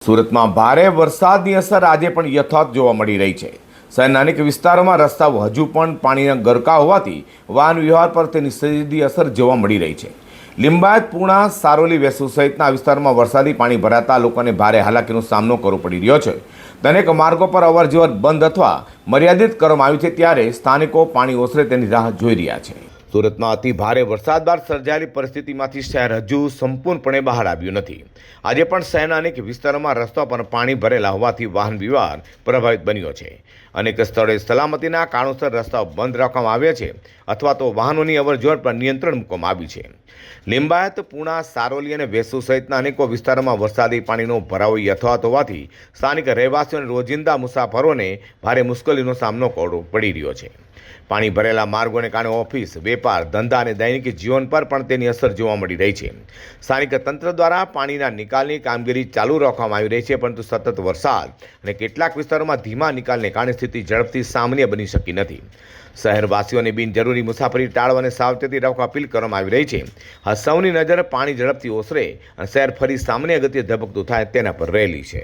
સુરતમાં ભારે વરસાદની અસર આજે પણ યથાવત જોવા મળી રહી છે। શહેરના અનેક વિસ્તારોમાં રસ્તાઓ હજુ પણ પાણીના ગરકા હોવાથી વાહન વ્યવહાર પર તેની સીધી અસર જોવા મળી રહી છે। લિંબાયત, પૂણા, સારોલી, વેસુ સહિતના વિસ્તારોમાં વરસાદી પાણી ભરાતા લોકોને ભારે હાલાકીનો સામનો કરવો પડી રહ્યો છે। અનેક માર્ગો પર અવરજવર બંધ અથવા મર્યાદિત કરવામાં આવી છે, ત્યારે સ્થાનિકો પાણી ઓસરે તેની રાહ જોઈ રહ્યા છે। સુરતમાં અતિ ભારે વરસાદ બાદ સર્જાયેલી પરિસ્થિતિમાંથી શહેર હજુ સંપૂર્ણપણે બહાર આવ્યું નથી। આજે પણ શહેરના અનેક વિસ્તારોમાં રસ્તા પર પાણી ભરેલા હોવાથી વાહન વ્યવહાર પ્રભાવિત બન્યો છે। અનેક સ્થળોએ સલામતીના કારણોસર રસ્તાઓ બંધ રાખવામાં આવ્યા છે અથવા તો વાહનોની અવરજવર પર નિયંત્રણ મૂકવામાં આવ્યું છે। લિંબાયત, પૂણા, સારોલી અને વેસુ સહિતના અનેકો વિસ્તારોમાં વરસાદી પાણીનો ભરાવો યથાવત હોવાથી સ્થાનિક રહેવાસીઓ અને રોજિંદા મુસાફરોને ભારે મુશ્કેલીનો સામનો કરવો પડી રહ્યો છે। પાણી ભરેલા માર્ગોને કારણે ઓફિસ, વેપાર, ધંધા અને દૈનિક જીવન પર પણ તેની અસર જોવા મળી રહી છે। સ્થાનિક તંત્ર દ્વારા પાણીના નિકાલની કામગીરી ચાલુ રાખવામાં આવી રહી છે, પરંતુ સતત વરસાદ અને કેટલાક વિસ્તારોમાં ધીમા નિકાલને કારણે સ્થિતિ ઝડપથી સામાન્ય બની શકી નથી। શહેરવાસીઓને બિનજરૂરી મુસાફરી ટાળવા અને સાવચેતી રાખવા અપીલ કરવામાં આવી રહી છે। આ સૌની નજર પાણી ઝડપથી ઓસરે અને શહેર ફરી સામાન્ય ગતિએ ધબકતું થાય તેના પર રહેલી છે।